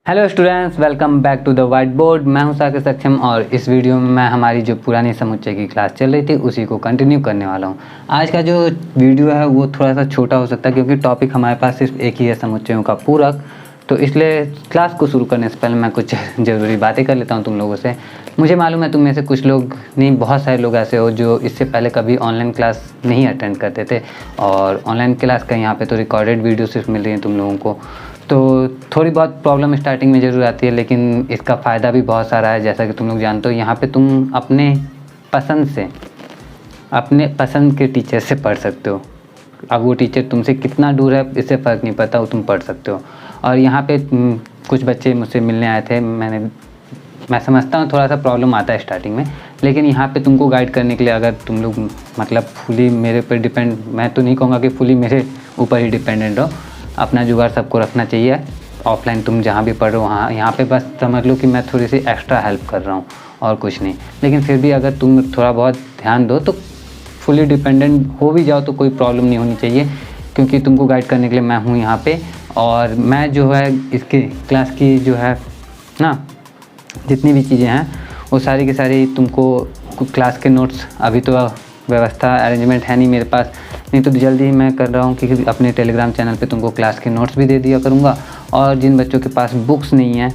Hello students, welcome back to the white board. मैं हूं साकिर सक्षम और इस वीडियो में मैं हमारी जो पुरानी समुच्चय की क्लास चल रही थी उसी को कंटिन्यू करने वाला हूं। आज का जो वीडियो है वो थोड़ा सा छोटा हो सकता है क्योंकि टॉपिक हमारे पास सिर्फ एक ही है, समुच्चयों का पूरक। तो इसलिए क्लास को शुरू करने से पहले मैं कुछ ज़रूरी बातें कर लेता हूँ तुम लोगों से। मुझे मालूम है तुम में से कुछ लोग नहीं, बहुत सारे लोग ऐसे हो जो इससे पहले कभी ऑनलाइन क्लास नहीं अटेंड करते थे और ऑनलाइन क्लास का यहाँ पे तो रिकॉर्डेड वीडियो सिर्फ मिल रही है तुम लोगों को। तो थोड़ी बहुत प्रॉब्लम स्टार्टिंग में ज़रूर आती है, लेकिन इसका फ़ायदा भी बहुत सारा है। जैसा कि तुम लोग जानते हो, यहाँ पे तुम अपने पसंद के टीचर से पढ़ सकते हो। अब वो टीचर तुमसे कितना दूर है इससे फ़र्क नहीं पड़ता, वो तुम पढ़ सकते हो। और यहाँ पे कुछ बच्चे मुझसे मिलने आए थे। मैं समझता हूँ थोड़ा सा प्रॉब्लम आता है स्टार्टिंग में, लेकिन यहाँ पे तुमको गाइड करने के लिए अगर तुम लोग मतलब फुली मेरे पर डिपेंड, मैं तो नहीं कहूँगा कि फुली मेरे ऊपर ही डिपेंडेंट हो, अपना जुगाड़ सबको रखना चाहिए। ऑफलाइन तुम जहाँ भी पढ़ रहे हो वहाँ, यहाँ पे बस समझ लो कि मैं थोड़ी सी एक्स्ट्रा हेल्प कर रहा हूँ और कुछ नहीं। लेकिन फिर भी अगर तुम थोड़ा बहुत ध्यान दो तो फुली डिपेंडेंट हो भी जाओ तो कोई प्रॉब्लम नहीं होनी चाहिए, क्योंकि तुमको गाइड करने के लिए मैं हूँ यहाँ पे। और मैं जो है इसके क्लास की जो है ना, जितनी भी चीज़ें हैं वो सारी की सारी तुमको क्लास के नोट्स, अभी तो व्यवस्था अरेंजमेंट है नहीं मेरे पास, नहीं तो जल्दी ही मैं कर रहा हूँ कि अपने टेलीग्राम चैनल पे तुमको क्लास के नोट्स भी दे दिया करूँगा। और जिन बच्चों के पास बुक्स नहीं है,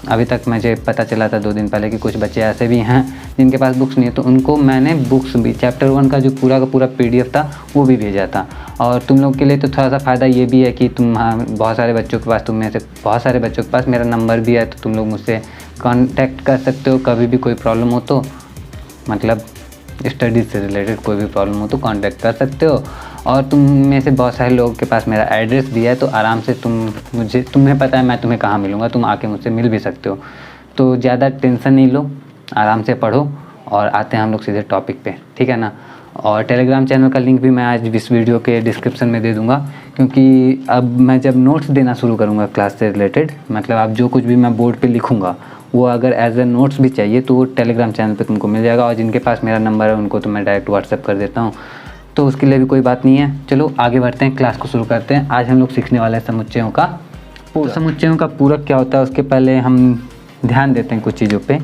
अभी तक मुझे पता चला था 2 दिन पहले कि कुछ बच्चे ऐसे भी हैं जिनके पास बुक्स नहीं है, तो उनको मैंने बुक्स भी चैप्टर 1 का जो पूरा का पूरा PDF था वो भी भेजा था। और तुम लोग के लिए तो थोड़ा सा फ़ायदा ये भी है कि बहुत सारे बच्चों के पास, तुम में से बहुत सारे बच्चों के पास मेरा नंबर भी है, तो तुम लोग मुझसे कांटेक्ट कर सकते हो कभी भी कोई प्रॉब्लम हो तो, मतलब स्टडीज़ से रिलेटेड कोई भी प्रॉब्लम हो तो कांटेक्ट कर सकते हो। और तुम में से बहुत सारे लोगों के पास मेरा एड्रेस भी है, तो आराम से तुम्हें पता है मैं तुम्हें कहाँ मिलूँगा, तुम आके मुझसे मिल भी सकते हो। तो ज़्यादा टेंशन नहीं लो, आराम से पढ़ो और आते हैं हम लोग सीधे टॉपिक पे, ठीक है ना। और टेलीग्राम चैनल का लिंक भी मैं आज इस वीडियो के डिस्क्रिप्शन में दे दूँगा, क्योंकि अब मैं जब नोट्स देना शुरू करूँगा क्लास से रिलेटेड, मतलब अब जो कुछ भी मैं बोर्ड पर लिखूँगा वो अगर एज ए नोट्स भी चाहिए तो वो टेलीग्राम चैनल पे तुमको मिल जाएगा। और जिनके पास मेरा नंबर है उनको तो मैं डायरेक्ट व्हाट्सएप कर देता हूँ, तो उसके लिए भी कोई बात नहीं है। चलो आगे बढ़ते हैं, क्लास को शुरू करते हैं। आज हम लोग सीखने वाले हैं समुच्चयों का पूरक। समुच्चयों का पूरक क्या होता है उसके पहले हम ध्यान देते हैं कुछ चीज़ों पर।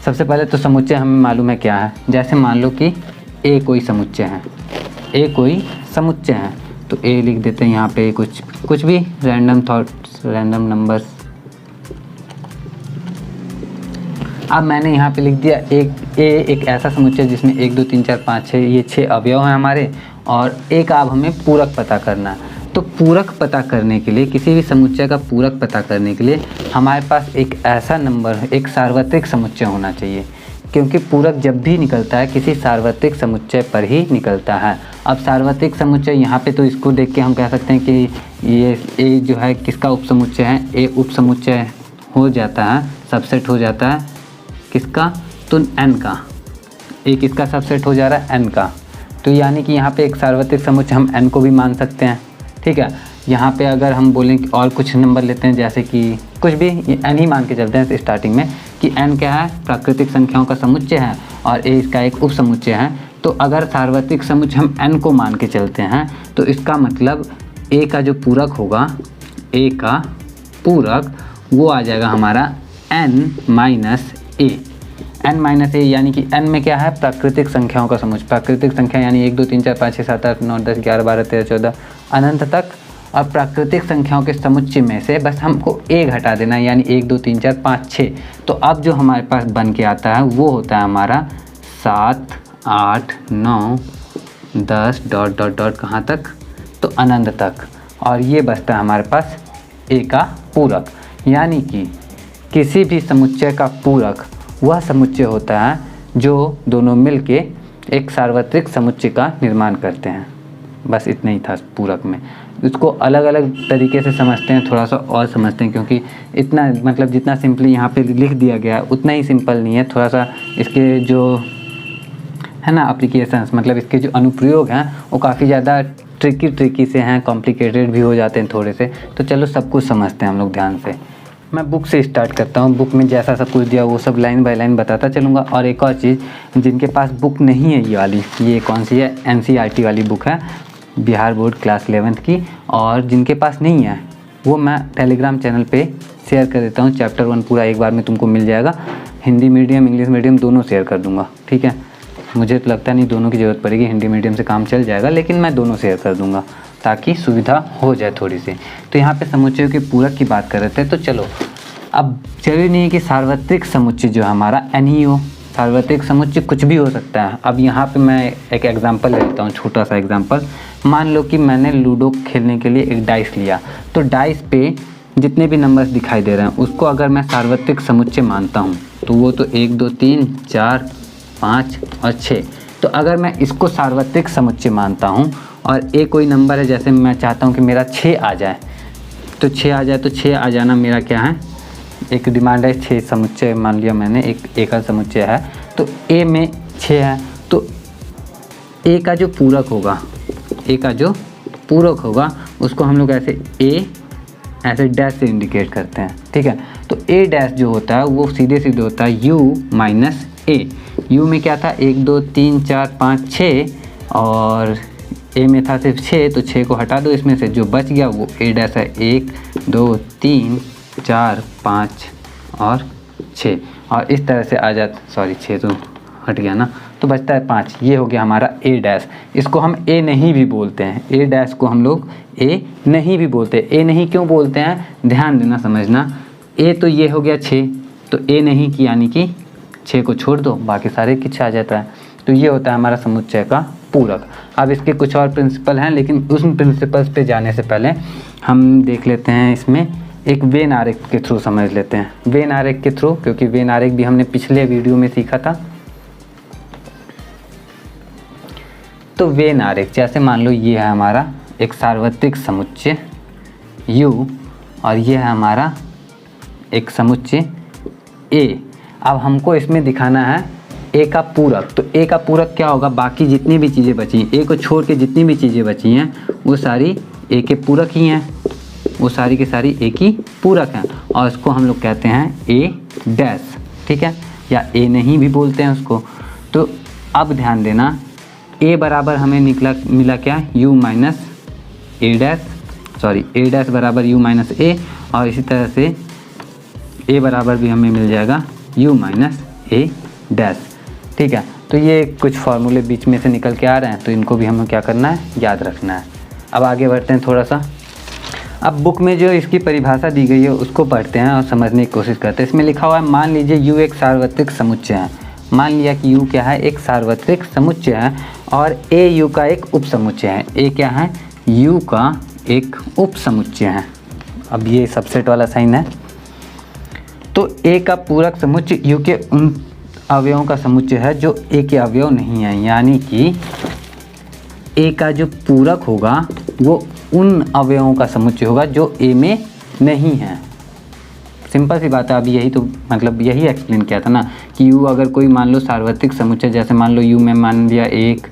सबसे पहले तो समुच्चय हमें मालूम है क्या है। जैसे मान लो कि ए कोई समुच्चय है, तो ए लिख देते हैं यहाँ पे, कुछ भी रैंडम थॉट्स, रैंडम नंबर्स। अब मैंने यहाँ पे लिख दिया एक ऐसा समुच्चय जिसमें 1 2 3 4 5 6 ये 6 अवयव हैं हमारे, और एक अब हमें पूरक पता करना है। तो पूरक पता करने के लिए, किसी भी समुच्चय का पूरक पता करने के लिए हमारे पास एक ऐसा नंबर, एक सार्वत्रिक समुच्चय होना चाहिए, क्योंकि पूरक जब भी निकलता है किसी सार्वत्रिक समुच्चय पर ही निकलता है। अब सार्वत्रिक समुच्चय यहाँ पे तो इसको देख के हम कह सकते हैं कि ये ए जो है किसका उपसमुच्चय है, ए उपसमुच्चय हो जाता है, सबसेट हो जाता है किसका, तो n का। ए किसका सबसेट हो जा रहा है, n का। तो यानी कि यहाँ पे एक सार्वत्रिक समुच्चय हम n को भी मान सकते हैं, ठीक है। यहाँ पे अगर हम बोलें कि और कुछ नंबर लेते हैं, जैसे कि कुछ भी n ही मान के चलते हैं स्टार्टिंग में, कि n क्या है, प्राकृतिक संख्याओं का समुच्चय है और a इसका एक उप समुच्चय है। तो अगर सार्वत्रिक समुच्चय हम n को मान के चलते हैं तो इसका मतलब a का जो पूरक होगा, a का पूरक वो आ जाएगा हमारा n माइनस a, यानी कि n में क्या है, प्राकृतिक संख्याओं का समुच्चय। प्राकृतिक संख्या यानी 1 2 3 4 5 6 7 8 9 10 11 12 13 14 अनंत तक। अब प्राकृतिक संख्याओं के समुच्चय में से बस हमको a घटा देना है, यानी 1 2 3 4 5 6। तो अब जो हमारे पास बन के आता है वो होता है हमारा 7 8 9 10 डॉट डॉट डॉट कहाँ तक, तो अनंत तक। और ये बचता है हमारे पास a का पूरक। यानी कि किसी भी समुच्चय का पूरक वह समुच्चय होता है जो दोनों मिलके एक सार्वत्रिक समुच्चय का निर्माण करते हैं। बस इतना ही था पूरक में। इसको अलग अलग तरीके से समझते हैं, थोड़ा सा और समझते हैं, क्योंकि इतना मतलब जितना सिंपली यहाँ पे लिख दिया गया उतना ही सिंपल नहीं है। थोड़ा सा इसके जो है ना एप्लीकेशंस, मतलब इसके जो अनुप्रयोग हैं वो काफ़ी ज़्यादा ट्रिकी से हैं, कॉम्प्लिकेटेड भी हो जाते हैं थोड़े से। तो चलो सब कुछ समझते हैं हम लोग ध्यान से। मैं बुक से स्टार्ट करता हूँ। बुक में जैसा सब कुछ दिया वो सब लाइन बाय लाइन बताता चलूँगा। और एक और चीज़, जिनके पास बुक नहीं है ये वाली, ये कौन सी है, NCERT वाली बुक है, बिहार बोर्ड क्लास 11th की। और जिनके पास नहीं है वो मैं टेलीग्राम चैनल पे शेयर कर देता हूँ। चैप्टर 1 पूरा एक बार में तुमको मिल जाएगा। हिंदी मीडियम इंग्लिश मीडियम दोनों शेयर कर दूँगा, ठीक है। मुझे तो लगता नहीं दोनों की ज़रूरत पड़ेगी, हिंदी मीडियम से काम चल जाएगा, लेकिन मैं दोनों शेयर कर दूँगा ताकि सुविधा हो जाए थोड़ी सी। तो यहाँ पे समुच्चयों के पूरक की बात कर रहे थे। तो चलो, अब जरूरी नहीं है कि सार्वत्रिक समुच्चय जो हमारा n ही हो, सार्वत्रिक समुच्चय कुछ भी हो सकता है। अब यहाँ पे मैं एक एग्जांपल ले लेता हूँ, छोटा सा एग्जांपल। मान लो कि मैंने लूडो खेलने के लिए एक डाइस लिया, तो डाइस पे जितने भी नंबर्स दिखाई दे रहे हैं उसको अगर मैं सार्वत्रिक समुच्चय मानता हूँ तो वो तो 1 2 3 4 5 और 6। तो अगर मैं इसको सार्वत्रिक समुच्चय मानता हूँ और एक कोई नंबर है, जैसे मैं चाहता हूँ कि मेरा 6 आ जाए, तो 6 आ जाए, तो 6 आ जाना मेरा क्या है, एक डिमांड है। 6 समुच्चय मान लिया मैंने, एक एकल समुच्चय है, तो ए में 6 है, तो ए का जो पूरक होगा, ए का जो पूरक होगा उसको हम लोग ऐसे डैश से इंडिकेट करते हैं, ठीक है। तो ए डैश जो होता है वो सीधे सीधे होता है u माइनस ए। यू में क्या था, 1 2 3 4 5 6 और ए में था सिर्फ 6, तो 6 को हटा दो, इसमें से जो बच गया वो ए डैश है। 1 2 3 4 5 और 6, और इस तरह से आ जाता, सॉरी 6 तो हट गया ना, तो बचता है 5। ये हो गया हमारा ए डैश। इसको हम ए नहीं भी बोलते हैं, ए डैश को हम लोग ए नहीं भी बोलते। ए नहीं क्यों बोलते हैं, ध्यान देना समझना। ए तो ये हो गया 6, तो ए नहीं की यानी कि 6 को छोड़ दो, बाकी सारे किछ आ जाता है। तो ये होता है हमारा समुच्चय का पूरक। अब इसके कुछ और प्रिंसिपल हैं, लेकिन उन प्रिंसिपल्स पे जाने से पहले हम देख लेते हैं इसमें एक वेन आरेख के थ्रू समझ लेते हैं। वेन आरेख के थ्रू, क्योंकि वेन आरेख भी हमने पिछले वीडियो में सीखा था। तो वेन आरेख, जैसे मान लो ये है हमारा एक सार्वत्रिक समुच्चय U और ये है हमारा एक समुच्चय A। अब हमको इसमें दिखाना है A का पूरक। तो A का पूरक क्या होगा, बाकी जितनी भी चीज़ें बची हैं, A को छोड़ के जितनी भी चीज़ें बची हैं वो सारी A के पूरक ही हैं, वो सारी की सारी A की पूरक हैं, और इसको हम लोग कहते हैं A डैश, ठीक है, या A नहीं भी बोलते हैं उसको। तो अब ध्यान देना, A बराबर हमें मिला क्या, U माइनस ए डैश, सॉरी ए डैश बराबर U माइनस ए, और इसी तरह से A बराबर भी हमें मिल जाएगा U माइनस ए डैश, ठीक है। तो ये कुछ फार्मूले बीच में से निकल के आ रहे हैं, तो इनको भी हमें क्या करना है, याद रखना है। अब आगे बढ़ते हैं थोड़ा सा। अब बुक में जो इसकी परिभाषा दी गई है उसको पढ़ते हैं और समझने की कोशिश करते हैं। इसमें लिखा हुआ है, मान लीजिए U एक सार्वत्रिक समुच्चय है। मान लिया कि U क्या है, एक सार्वत्रिक समुच्चय है, और A U का एक उप समुच्चय है। A क्या है, U का एक उप समुच्चय है। अब ये सबसेट वाला साइन है। तो A का पूरक समुच्चय U के उन अवयवों का समुच्चय है जो A के अवयव नहीं है, यानी कि A का जो पूरक होगा वो उन अवयवों का समुच्चय होगा जो A में नहीं है। सिंपल सी बात है। अभी यही तो मतलब यही एक्सप्लेन किया था ना कि U अगर कोई मान लो सार्वत्रिक समुच्चय, जैसे मान लो U में मान लिया 1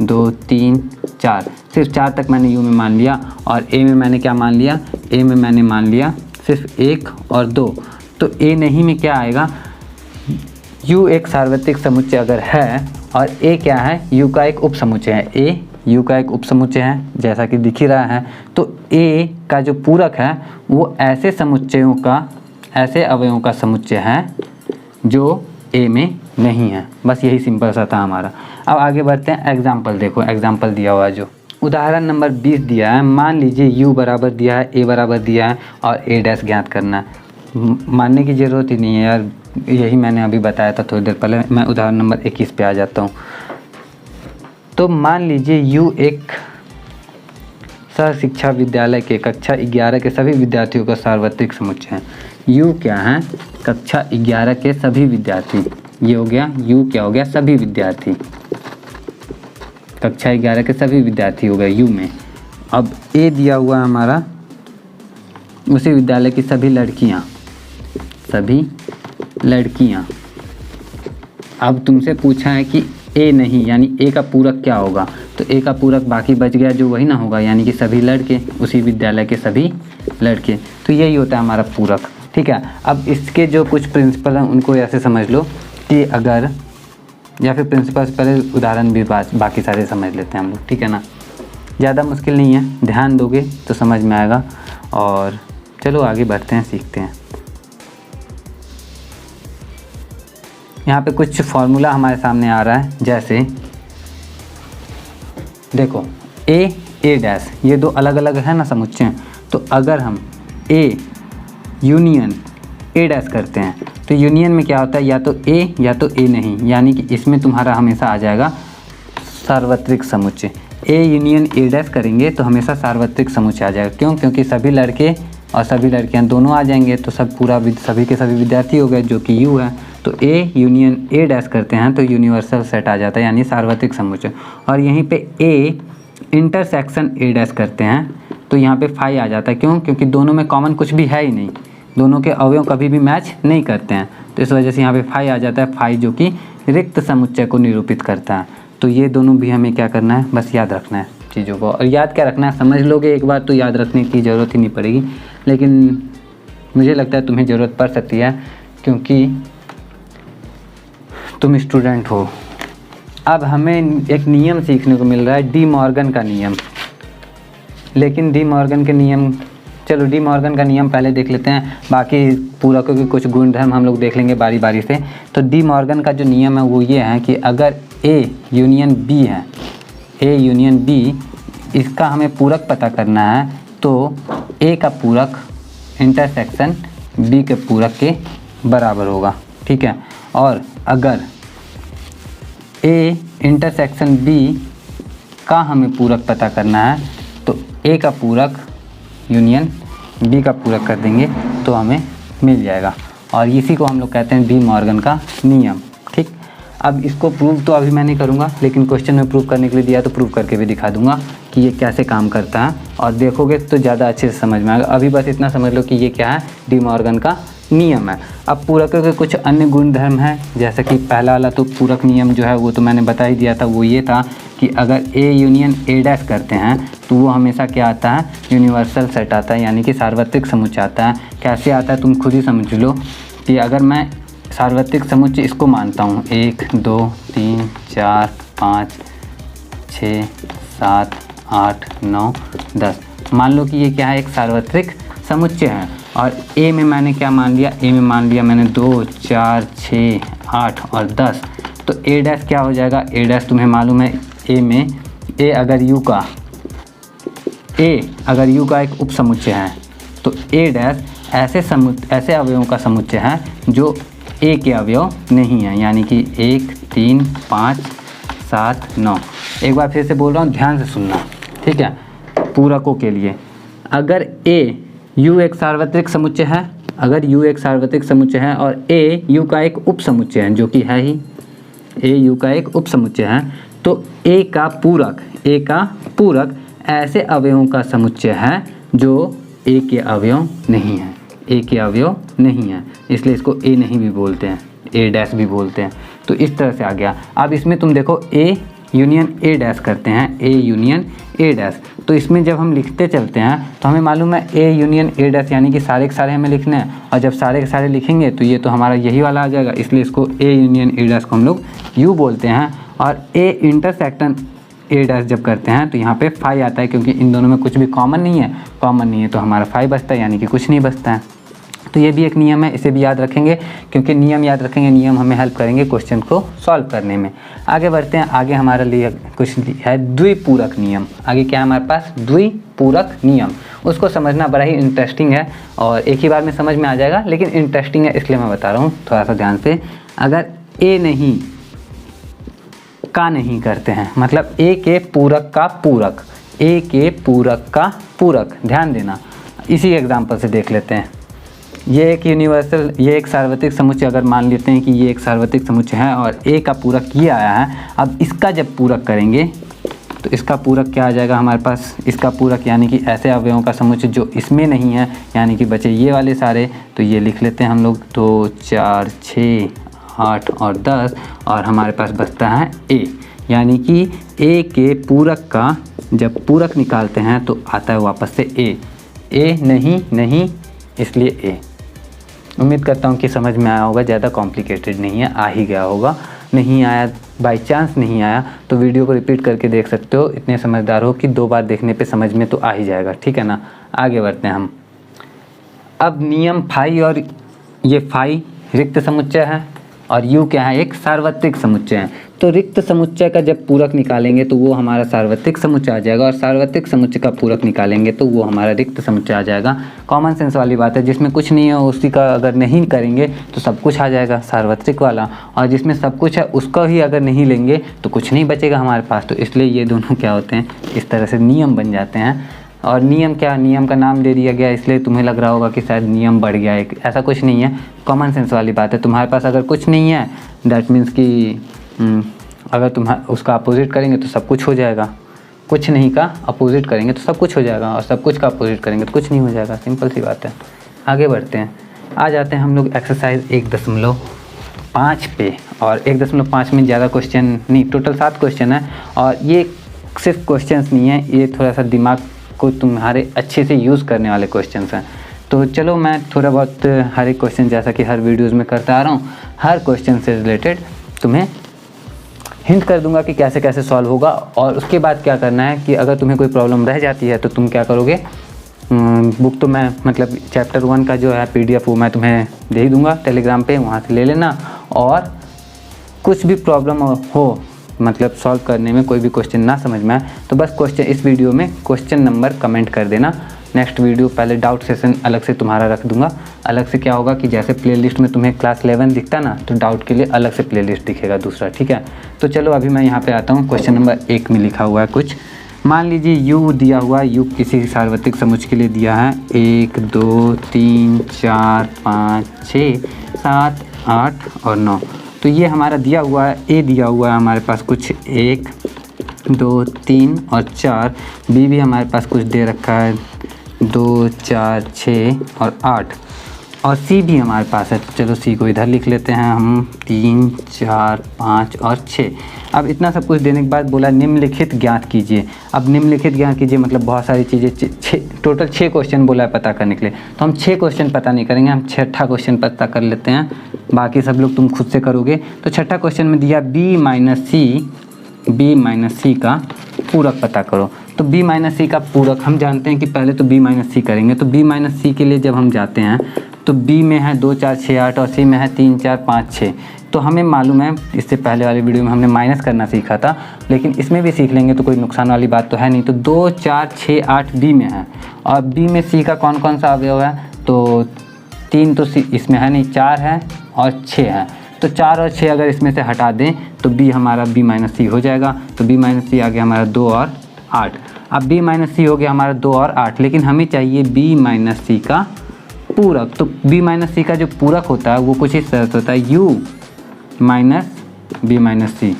2 3 4, सिर्फ 4 तक मैंने U में मान लिया, और A में मैंने क्या मान लिया, A में मैंने मान लिया सिर्फ 1 और 2, तो A नहीं में क्या आएगा, U एक सार्वत्रिक समुच्चय अगर है और A क्या है, U का एक उप समुच्चय है। A U का एक उप समुच्चय है जैसा कि दिख ही रहा है, तो A का जो पूरक है वो ऐसे समुच्चयों का, ऐसे अवयवों का समुच्चय है जो A में नहीं है। बस यही सिंपल सा था हमारा। अब आगे बढ़ते हैं। एग्जाम्पल देखो, एग्जाम्पल दिया हुआ है जो उदाहरण नंबर 20 दिया है। मान लीजिए U बराबर दिया है, A बराबर दिया है और A डैश ज्ञात करना है। मानने की ज़रूरत ही नहीं है यार, यही मैंने अभी बताया था थोड़ी देर पहले। मैं उदाहरण नंबर 21 पे आ जाता हूँ। तो मान लीजिए U एक सह शिक्षा विद्यालय के कक्षा 11 के सभी विद्यार्थियों का सार्वत्रिक समुच्चय है। U क्या है, कक्षा 11 के सभी विद्यार्थी, ये हो गया U क्या हो गया, सभी विद्यार्थी, कक्षा 11 के सभी विद्यार्थी हो गए U में। अब A दिया हुआ है हमारा उसी विद्यालय की सभी लड़कियाँ, सभी लड़कियाँ। अब तुमसे पूछा है कि A नहीं, यानी A का पूरक क्या होगा, तो A का पूरक बाकी बच गया जो वही ना होगा, यानी कि सभी लड़के, उसी विद्यालय के सभी लड़के। तो यही होता है हमारा पूरक, ठीक है। अब इसके जो कुछ प्रिंसिपल हैं उनको ऐसे समझ लो कि अगर, या फिर प्रिंसिपल से पहले उदाहरण भी बाकी सारे समझ लेते हैं हम लोग, ठीक है ना। ज़्यादा मुश्किल नहीं है, ध्यान दोगे तो समझ में आएगा। और चलो आगे बढ़ते हैं, सीखते हैं। यहाँ पे कुछ फॉर्मूला हमारे सामने आ रहा है, जैसे देखो ए डैश, ये दो अलग अलग है ना समुच्चय। तो अगर हम ए यूनियन ए डैश करते हैं तो यूनियन में क्या होता है, या तो ए नहीं, यानी कि इसमें तुम्हारा हमेशा आ जाएगा सार्वत्रिक समुच्चय। ए यूनियन ए डैश करेंगे तो हमेशा सार्वत्रिक समुच्चय आ जाएगा। क्यों? क्योंकि सभी लड़के और सभी लड़कियां दोनों आ जाएंगे तो सभी के सभी विद्यार्थी हो गए, जो कि यू है। तो ए यूनियन ए डैश करते हैं तो यूनिवर्सल सेट आ जाता है, यानी सार्वत्रिक समुच्चय। और यहीं पे ए इंटरसेक्शन ए डैश करते हैं तो यहाँ पे फाई आ जाता है। क्यों? क्योंकि दोनों में कॉमन कुछ भी है ही नहीं, दोनों के अवयव कभी भी मैच नहीं करते हैं, तो इस वजह से यहाँ पे फाई आ जाता है, फाई जो कि रिक्त समुच्चय को निरूपित करता है। तो ये दोनों भी हमें क्या करना है, बस याद रखना है चीज़ों को। और याद क्या रखना है, समझ लोगे एक बार तो याद रखने की ज़रूरत ही नहीं पड़ेगी, लेकिन मुझे लगता है तुम्हें ज़रूरत पड़ सकती है क्योंकि तुम स्टूडेंट हो। अब हमें एक नियम सीखने को मिल रहा है, डी मॉर्गन का नियम। लेकिन डी मॉर्गन के नियम, चलो डी मॉर्गन का नियम पहले देख लेते हैं, बाकी पूरकों के कुछ गुणधर्म हम लोग देख लेंगे बारी बारी से। तो डी मॉर्गन का जो नियम है वो ये है कि अगर ए यूनियन बी है, ए यूनियन बी, इसका हमें पूरक पता करना है, तो ए का पूरक इंटरसेक्शन बी के पूरक के बराबर होगा, ठीक है। और अगर ए इंटरसेक्शन बी का हमें पूरक पता करना है तो ए का पूरक यूनियन बी का पूरक कर देंगे तो हमें मिल जाएगा। और इसी को हम लोग कहते हैं डी मॉर्गन का नियम, ठीक। अब इसको प्रूव तो अभी मैं नहीं करूँगा, लेकिन क्वेश्चन में प्रूव करने के लिए दिया तो प्रूव करके भी दिखा दूंगा कि ये कैसे काम करता है, और देखोगे तो ज़्यादा अच्छे से समझ में आएगा। अभी बस इतना समझ लो कि ये क्या है, डी मॉर्गन का नियम है। अब पूरकों के कुछ अन्य गुणधर्म हैं, जैसे कि पहला वाला तो पूरक नियम जो है वो तो मैंने बता ही दिया था, वो ये था कि अगर ए यूनियन ए डैश करते हैं तो वो हमेशा क्या आता है, यूनिवर्सल सेट आता है, यानी कि सार्वत्रिक समुच्चय आता है। कैसे आता है तुम खुद ही समझ लो कि अगर मैं सार्वत्रिक समुच्चय इसको मानता हूँ 1 2 3 4 5 6 7 8 9 10, मान लो कि ये क्या है, एक सार्वत्रिक समुच्चय है। और ए में मैंने क्या मान लिया, ए में मान लिया मैंने 2 4 6 8 और 10। तो ए डैश क्या हो जाएगा, ए डैश तुम्हें मालूम है, ए में ए अगर यू का एक उप समुच्चय है तो ए डैश ऐसे अवयवों का समुच्चय है जो ए के अवयव नहीं है, यानी कि 1 3 5 7 9। एक बार फिर से बोल रहा हूँ, ध्यान से सुनना, ठीक है। पूरकों के लिए अगर ए यू एक सार्वत्रिक समुच्चय है, अगर यू एक सार्वत्रिक समुच्चय है और ए यू का एक उप समुच्चय है, जो कि है ही ए यू का एक उप समुच्चय है, तो ए का पूरक ऐसे अवयवों का समुच्चय है जो ए के अवयव नहीं है, ए के अवयव नहीं है, इसलिए इसको ए नहीं भी बोलते हैं, ए डैश भी बोलते हैं। तो इस तरह से आ गया। अब इसमें तुम देखो ए यूनियन ए डैश करते हैं, ए यूनियन ए डैश, तो इसमें जब हम लिखते चलते हैं तो हमें मालूम है ए यूनियन ए डैश, यानी कि सारे के सारे हमें लिखने हैं, और जब सारे के सारे लिखेंगे तो ये तो हमारा यही वाला आ जाएगा, इसलिए इसको ए यूनियन ए डैश को हम लोग यू बोलते हैं। और ए इंटरसेक्शन ए डैश जब करते हैं तो यहाँ पे फाई आता है, क्योंकि इन दोनों में कुछ भी कॉमन नहीं है तो हमारा फाई बचता है, यानी कि कुछ नहीं बचता है। तो ये भी एक नियम है, इसे भी याद रखेंगे, क्योंकि नियम याद रखेंगे, नियम हमें हेल्प करेंगे क्वेश्चन को सॉल्व करने में। आगे बढ़ते हैं, आगे हमारे लिए कुछ है द्विपूरक नियम। आगे क्या है हमारे पास, द्विपूरक नियम। उसको समझना बड़ा ही इंटरेस्टिंग है और एक ही बार में समझ में आ जाएगा, लेकिन इंटरेस्टिंग है इसलिए मैं बता रहा हूँ, थोड़ा सा ध्यान से। अगर ए नहीं का नहीं करते हैं, मतलब ए के पूरक का पूरक, ए के पूरक का पूरक, ध्यान देना। इसी एग्जाम्पल से देख लेते हैं। ये एक सार्वत्रिक समुच्चय अगर मान लेते हैं कि ये एक सार्वत्रिक समुच्चय है और ए का पूरक ये आया है। अब इसका जब पूरक करेंगे तो इसका पूरक क्या आ जाएगा हमारे पास, इसका पूरक यानी कि ऐसे अवयवों का समुच्चय जो इसमें नहीं है, यानी कि बचे ये वाले सारे। तो ये लिख लेते हैं हम लोग 2 4 6 8 और 10, और हमारे पास बचता है ए, यानी कि ए के पूरक का जब पूरक निकालते हैं तो आता है वापस से ए नहीं इसलिए ए। उम्मीद करता हूँ कि समझ में आया होगा, ज़्यादा कॉम्प्लिकेटेड नहीं है, आ ही गया होगा। नहीं आया, बाय चांस नहीं आया तो वीडियो को रिपीट करके देख सकते हो, इतने समझदार हो कि 2 बार देखने पे समझ में तो आ ही जाएगा, ठीक है ना। आगे बढ़ते हैं हम। अब नियम फाई, और ये फाई रिक्त समुच्चय है, और u क्या है, एक सार्वत्रिक समुच्चय है। तो रिक्त समुच्चय का जब पूरक निकालेंगे तो वो हमारा सार्वत्रिक समुच्चय आ जाएगा, और सार्वत्रिक समुच्चय का पूरक निकालेंगे तो वो हमारा रिक्त समुच्चय आ जाएगा। कॉमन सेंस वाली बात है, जिसमें कुछ नहीं है उसी का अगर नहीं करेंगे तो सब कुछ आ जाएगा सार्वत्रिक वाला, और जिसमें सब कुछ है उसका ही अगर नहीं लेंगे तो कुछ नहीं बचेगा हमारे पास। तो इसलिए ये दोनों क्या होते हैं, इस तरह से नियम बन जाते हैं। और नियम क्या, नियम का नाम दे दिया गया इसलिए तुम्हें लग रहा होगा कि शायद नियम बढ़ गया है, ऐसा कुछ नहीं है, कॉमन सेंस वाली बात है। तुम्हारे पास अगर कुछ नहीं है दैट मीन्स कि अगर तुम उसका अपोजिट करेंगे तो सब कुछ हो जाएगा, कुछ नहीं का अपोजिट करेंगे तो सब कुछ हो जाएगा, और सब कुछ का अपोजिट करेंगे तो कुछ नहीं हो जाएगा, सिंपल सी बात है। आगे बढ़ते हैं, आ जाते हैं हम लोग एक्सरसाइज 1.5 पे। और 1.5 में ज़्यादा क्वेश्चन नहीं, टोटल 7 क्वेश्चन है, और ये सिर्फ क्वेश्चंस नहीं है, ये थोड़ा सा दिमाग को तुम्हारे अच्छे से यूज़ करने वाले क्वेश्चंस हैं। तो चलो मैं थोड़ा बहुत हर एक क्वेश्चन, जैसा कि हर वीडियोज़ में करता आ रहा हूँ, हर क्वेश्चन से रिलेटेड तुम्हें हिंट कर दूंगा कि कैसे कैसे सॉल्व होगा। और उसके बाद क्या करना है कि अगर तुम्हें कोई प्रॉब्लम रह जाती है तो तुम क्या करोगे, बुक तो मैं मतलब चैप्टर 1 का जो है PDF वो मैं तुम्हें दे ही दूंगा टेलीग्राम पे, वहाँ से ले लेना। और कुछ भी प्रॉब्लम हो मतलब सॉल्व करने में, कोई भी क्वेश्चन ना समझ में आए तो बस क्वेश्चन इस वीडियो में क्वेश्चन नंबर कमेंट कर देना। नेक्स्ट वीडियो पहले डाउट सेशन अलग से तुम्हारा रख दूंगा। अलग से क्या होगा कि जैसे प्लेलिस्ट में तुम्हें क्लास 11 दिखता ना, तो डाउट के लिए अलग से प्लेलिस्ट दिखेगा दूसरा, ठीक है। तो चलो अभी मैं यहाँ पे आता हूँ। क्वेश्चन नंबर 1 में लिखा हुआ है कुछ, मान लीजिए u दिया हुआ, u किसी सार्वत्रिक समुच्चय के लिए दिया है 1 2 3 4 5 6 7 8 और 9। तो ये हमारा दिया हुआ है, a दिया हुआ है हमारे पास कुछ 1 2 3 और 4, b भी हमारे पास कुछ दे रखा है 2 4 6 और 8, और c भी हमारे पास है। तो चलो c को इधर लिख लेते हैं हम 3 4 5 और 6। अब इतना सब कुछ देने के बाद बोला निम्नलिखित ज्ञात कीजिए। अब निम्नलिखित ज्ञात कीजिए मतलब बहुत सारी चीज़ें, टोटल 6 क्वेश्चन बोला है पता करने के लिए। तो हम 6 क्वेश्चन पता नहीं करेंगे, हम 6ठा क्वेश्चन पता कर लेते हैं, बाकी सब लोग तुम खुद से करोगे। तो 6ठा क्वेश्चन में दिया b माइनस c का पूरक पता करो। तो b माइनस सी का पूरक हम जानते हैं कि पहले तो b माइनस सी करेंगे। तो b माइनस सी के लिए जब हम जाते हैं तो b में है 2 4 6 8 और c में है 3 4 5 6। तो हमें मालूम है, इससे पहले वाले वीडियो में हमने माइनस करना सीखा था, लेकिन इसमें भी सीख लेंगे तो कोई नुकसान वाली बात तो है नहीं। तो 2 4 6 8 b में है, और b में c का कौन कौन सा अवयव है, तो 3 तो c इसमें है नहीं, 4 है और 6 है। तो 4 और 6 अगर इसमें से हटा दें तो b हमारा b माइनस सी हो जाएगा। तो b माइनस सी आ गया हमारा 2 और 8। अब b माइनस सी हो गया हमारा 2 और 8, लेकिन हमें चाहिए b माइनस सी का पूरक। तो b माइनस सी का जो पूरक होता है वो कुछ इस तरह से होता है, u माइनस b माइनस सी।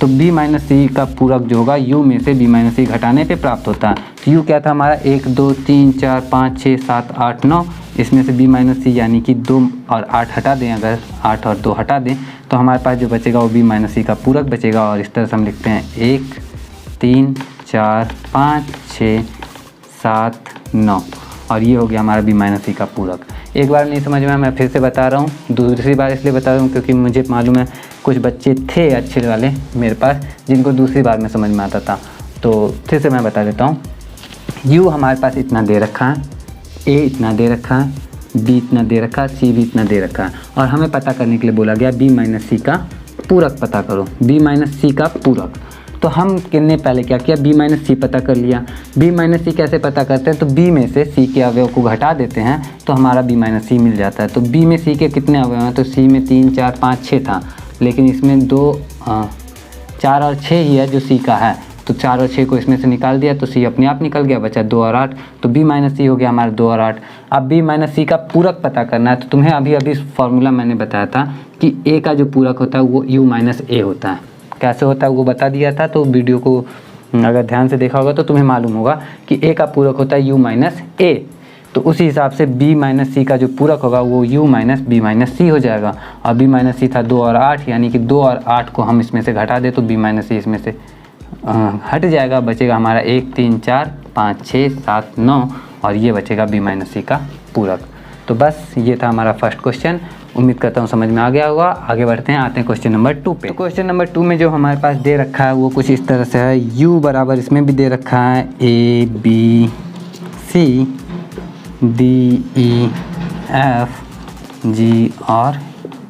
तो b माइनस सी का पूरक जो होगा u में से b माइनस सी घटाने पे प्राप्त होता है। तो u क्या था हमारा 1 2 3 4 5 6 7 8 9, इसमें से b माइनस सी यानी कि 2 और 8 हटा दें, अगर 8 और 2 हटा दें तो हमारे पास जो बचेगा वो b माइनस सी का पूरक बचेगा। और इस तरह से हम लिखते हैं 1 3 4 5 6 7 9, और ये हो गया हमारा b माइनस सी का पूरक। एक बार नहीं समझ में आया मैं फिर से बता रहा हूँ, दूसरी बार इसलिए बता रहा हूँ क्योंकि मुझे मालूम है कुछ बच्चे थे अच्छे वाले मेरे पास जिनको दूसरी बार में समझ में आता था। तो फिर से मैं बता देता हूँ, u हमारे पास इतना दे रखा है, a इतना दे रखा है, b इतना दे रखा है, c भी इतना दे रखा है, और हमें पता करने के लिए बोला गया b माइनस सी का पूरक पता करो, b माइनस सी का पूरक। तो हम किन्ने पहले क्या किया, b माइनस सी पता कर लिया। b माइनस सी कैसे पता करते हैं, तो b में से c के अवयव को घटा देते हैं तो हमारा b माइनस सी मिल जाता है। तो b में c के कितने अवयव हैं, तो c में 3 4 5 6 था, लेकिन इसमें 4 और 6 ही है जो c का है। तो 4 और 6 को इसमें से निकाल दिया तो c अपने आप निकल गया, बचा 2 और 8। तो b माइनस सी हो गया हमारा 2 और 8। अब b माइनस सी का पूरक पता करना है। तो तुम्हें अभी अभी फॉर्मूला मैंने बताया था कि a का जो पूरक होता है वो u माइनस a होता है। कैसे होता है वो बता दिया था, तो वीडियो को अगर ध्यान से देखा होगा तो तुम्हें मालूम होगा कि a का पूरक होता है u माइनस a। तो उसी हिसाब से b माइनस सी का जो पूरक होगा वो u माइनस b माइनस सी हो जाएगा। और b माइनस सी था 2 और 8, यानी कि 2 और 8 को हम इसमें से घटा दे तो b माइनस सी इसमें से हट जाएगा, बचेगा हमारा 1 3 4 5 6 7 9, और ये बचेगा b माइनस सी का पूरक। तो बस ये था हमारा फर्स्ट क्वेश्चन, उम्मीद करता हूँ समझ में आ गया होगा। आगे बढ़ते हैं, आते हैं क्वेश्चन नंबर 2 पे। तो क्वेश्चन नंबर 2 में जो हमारे पास दे रखा है वो कुछ इस तरह से है, u बराबर इसमें भी दे रखा है a b c d e f g और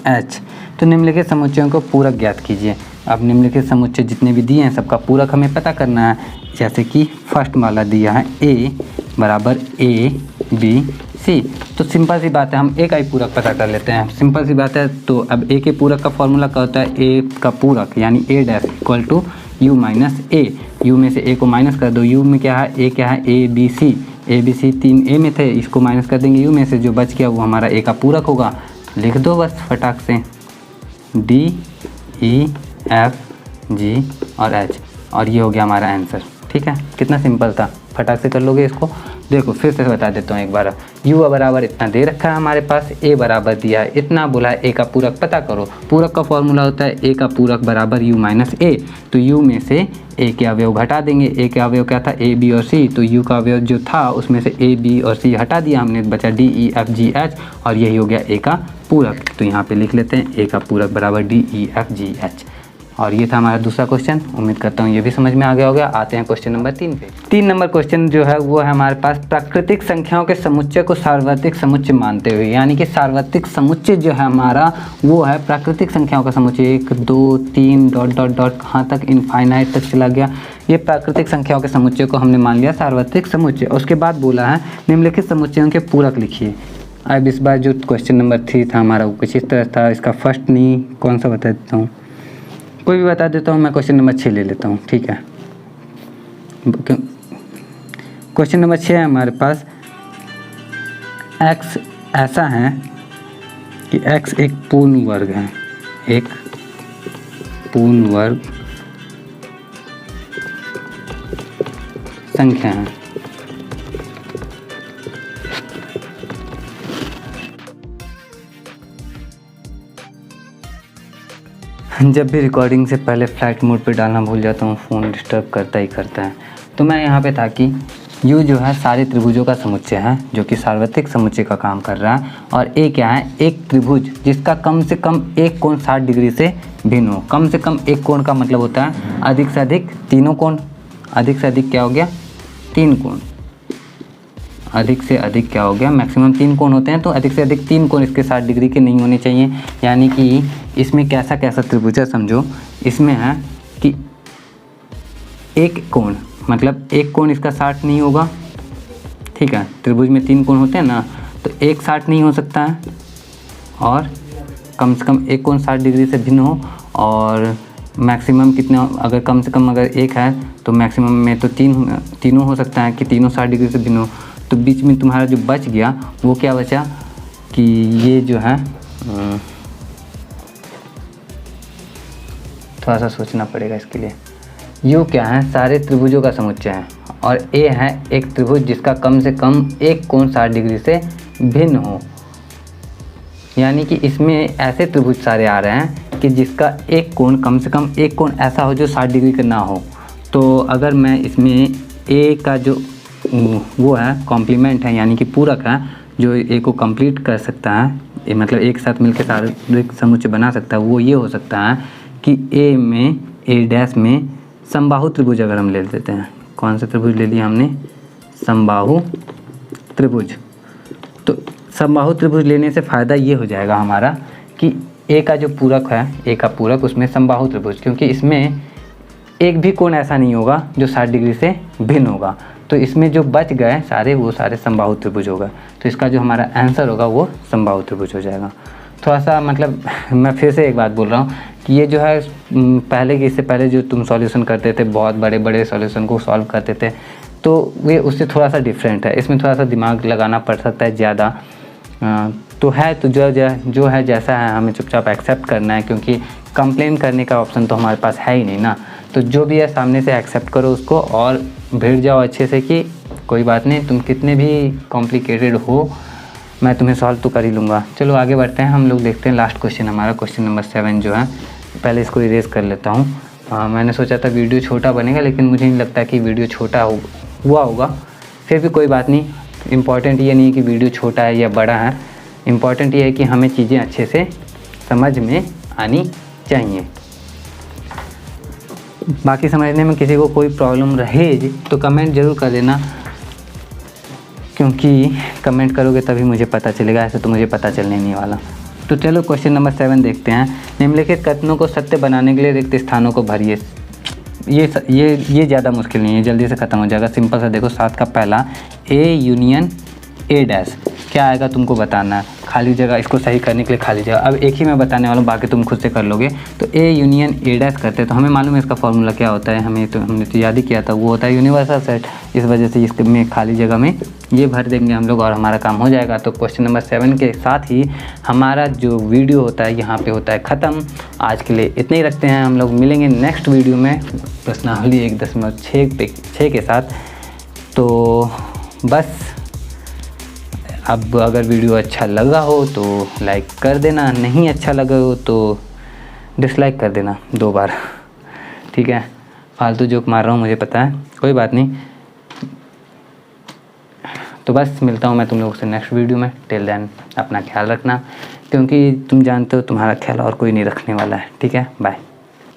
एच। तो निम्नलिखित समुच्चयों को पूरक ज्ञात कीजिए। अब निम्नलिखित समुच्चय जितने भी दिए हैं सबका पूरक हमें पता करना है। जैसे कि फर्स्ट वाला दिया है ए बराबर ए बी सी, तो सिंपल सी बात है, हम ए का ही पूरक पता कर लेते हैं। सिंपल सी बात है। तो अब ए के पूरक का फॉर्मूला क्या होता है, ए का पूरक यानी A dash equal to U minus A. U में से ए को माइनस कर दो, यू में क्या है, ए क्या है, A B C. A B C 3 ए में थे, इसको माइनस कर देंगे यू में से, जो बच गया वो हमारा ए का पूरक होगा। लिख दो बस फटाक से, डी ई एफ जी और एच, और ये हो गया हमारा आंसर। ठीक है, कितना सिंपल था, फटाक से कर लोगे इसको। देखो फिर से बता देता हूँ एक बार, u बराबर इतना दे रखा है हमारे पास, a बराबर दिया है इतना, बोला है a का पूरक पता करो। पूरक का फॉर्मूला होता है a का पूरक बराबर u माइनस a। तो u में से a के अवयव घटा देंगे। a के अवयव क्या था, a b और c, तो u का अवयव जो था उसमें से a b और c हटा दिया हमने, बचा d e f g h, और यही हो गया a का पूरक। तो यहाँ पे लिख लेते हैं a का पूरक बराबर d e f g h। और ये था हमारा दूसरा क्वेश्चन। उम्मीद करता हूँ ये भी समझ में आ गया होगा। आते हैं क्वेश्चन नंबर 3 पे। 3 नंबर क्वेश्चन जो है वो है हमारे पास, प्राकृतिक संख्याओं के समुच्चय को सार्वत्रिक समुच्चय मानते हुए, यानी कि सार्वत्रिक समुच्चय जो है हमारा वो है प्राकृतिक संख्याओं का समुच्चय। 1 2 3 डॉट डॉट डॉट कहाँ तक, इनफाइनाइट तक चला गया। ये प्राकृतिक संख्याओं के समुच्चय को हमने मान लिया सार्वत्रिक समुच्चय। उसके बाद बोला है निम्नलिखित समुच्चयों के पूरक लिखिए। अब इस बार जो क्वेश्चन नंबर 3 था हमारा वो कुछ इस तरह था। इसका फर्स्ट नहीं, कौन सा बता देता हूँ, कोई भी बता देता हूँ। मैं क्वेश्चन नंबर 6 ले लेता हूँ, ठीक है। क्वेश्चन नंबर 6 है हमारे पास, x ऐसा है कि x एक पूर्ण वर्ग है, एक पूर्ण वर्ग संख्या है। जब भी रिकॉर्डिंग से पहले फ्लाइट मोड पे डालना भूल जाता हूँ, फ़ोन डिस्टर्ब करता ही करता है। तो मैं यहाँ पे था कि U जो है सारे त्रिभुजों का समुच्चय है, जो कि सार्वत्रिक समुच्चय का काम कर रहा है। और A क्या है, एक त्रिभुज जिसका कम से कम एक कोण 60 डिग्री से भिन्न हो। कम से कम एक कोण का मतलब होता है अधिक से अधिक तीनों कोण। अधिक से अधिक क्या हो गया, 3 कोण। अधिक से अधिक क्या हो गया, मैक्सिमम 3 कोण होते हैं, तो अधिक से अधिक 3 कोण इसके 60 डिग्री के नहीं होने चाहिए। यानी कि इसमें कैसा कैसा त्रिभुज है समझो, इसमें है कि एक कोण, मतलब एक कोण इसका 60 नहीं होगा, ठीक है। त्रिभुज में 3 कोण होते हैं ना, तो एक 60 नहीं हो सकता है, और कम से कम एक कोण 60 डिग्री से भिन्न हो। और मैक्सिमम कितना, अगर कम से कम अगर एक है तो मैक्सिमम में तो तीनों हो सकता है कि तीनों 60 डिग्री से भिन्न हो। तो बीच में तुम्हारा जो बच गया वो क्या बचा कि ये जो है, थोड़ा सा सोचना पड़ेगा इसके लिए। यू क्या है, सारे त्रिभुजों का समुच्चय है, और ए है एक त्रिभुज जिसका कम से कम एक कोण 60 डिग्री से भिन्न हो। यानी कि इसमें ऐसे त्रिभुज सारे आ रहे हैं कि जिसका एक कोण, कम से कम एक कोण ऐसा हो जो 60 डिग्री का ना हो। तो अगर मैं इसमें ए का जो वो है कॉम्प्लीमेंट है, यानी कि पूरक है, जो ए को कंप्लीट कर सकता है, मतलब एक साथ मिलकर सार्वत्रिक समुच्चय बना सकता है, वो ये हो सकता है कि ए में, ए डैश में समबाहु त्रिभुज अगर हम ले लेते हैं। कौन सा त्रिभुज ले लिया हमने, समबाहु त्रिभुज। तो समबाहु त्रिभुज लेने से फ़ायदा ये हो जाएगा हमारा कि ए का जो पूरक है, ए का पूरक उसमें समबाहु त्रिभुज, क्योंकि इसमें एक भी कोण ऐसा नहीं होगा जो 60 डिग्री से भिन्न होगा। तो इसमें जो बच गए सारे, वो सारे समबाहु त्रिभुज होगा। तो इसका जो हमारा आंसर होगा वो समबाहु त्रिभुज हो जाएगा। थोड़ा सा मतलब मैं फिर से एक बात बोल रहा हूँ कि ये जो है पहले, इससे पहले जो तुम सॉल्यूशन करते थे, बहुत बड़े बड़े सॉल्यूशन को सॉल्व करते थे, तो वे उससे थोड़ा सा डिफरेंट है। इसमें थोड़ा सा दिमाग लगाना पड़ सकता है ज़्यादा। तो है तो जो है जैसा है हमें चुपचाप एक्सेप्ट करना है, क्योंकि कंप्लेन करने का ऑप्शन तो हमारे पास है ही नहीं ना। तो जो भी है सामने से एक्सेप्ट करो उसको, और भिड़ जाओ अच्छे से कि कोई बात नहीं, तुम कितने भी कॉम्प्लिकेटेड हो मैं तुम्हें सॉल्व तो कर ही लूँगा। चलो आगे बढ़ते हैं, हम लोग देखते हैं लास्ट क्वेश्चन हमारा, क्वेश्चन नंबर 7 जो है। पहले इसको इरेज कर लेता हूँ। मैंने सोचा था वीडियो छोटा बनेगा, लेकिन मुझे नहीं लगता कि वीडियो छोटा हुआ होगा। फिर भी कोई बात नहीं, इम्पॉर्टेंट ये नहीं कि वीडियो छोटा है या बड़ा है, इम्पॉर्टेंट ये है कि हमें चीज़ें अच्छे से समझ में आनी चाहिए। बाकी समझने में किसी को कोई प्रॉब्लम रहे तो कमेंट ज़रूर कर देना, क्योंकि कमेंट करोगे तभी मुझे पता चलेगा, ऐसे तो मुझे पता चलने नहीं वाला। तो चलो क्वेश्चन नंबर 7 देखते हैं। निम्नलिखित कथनों को सत्य बनाने के लिए रिक्त स्थानों को भरिए। ये ज़्यादा मुश्किल नहीं है, जल्दी से ख़त्म हो जाएगा। सिंपल सा देखो, 7 का पहला ए यूनियन ए डैश, क्या आएगा तुमको बताना है। खाली जगह, इसको सही करने के लिए खाली जगह। अब एक ही मैं बताने वाला हूँ, बाकी तुम खुद से कर लोगे। तो ए यूनियन ए डैश करते हैं तो हमें मालूम है इसका फॉर्मूला क्या होता है, हमने तो याद ही किया था, वो होता है यूनिवर्सल सेट। इस वजह से इसके में खाली जगह में ये भर देंगे हम लोग और हमारा काम हो जाएगा। तो क्वेश्चन नंबर 7 के साथ ही हमारा जो वीडियो होता है यहाँ पे होता है ख़त्म। आज के लिए इतने ही रखते हैं, हम लोग मिलेंगे नेक्स्ट वीडियो में प्रश्नावली 1.6 के साथ। तो बस, अब अगर वीडियो अच्छा लगा हो तो लाइक कर देना, नहीं अच्छा लगा हो तो डिसलाइक कर देना 2 बार, ठीक है। फालतू जोक मार रहा हूँ मुझे पता है, कोई बात नहीं। तो बस मिलता हूँ मैं तुम लोगों से नेक्स्ट वीडियो में। टिल देन अपना ख्याल रखना, क्योंकि तुम जानते हो तुम्हारा ख्याल और कोई नहीं रखने वाला है, ठीक है। बाय।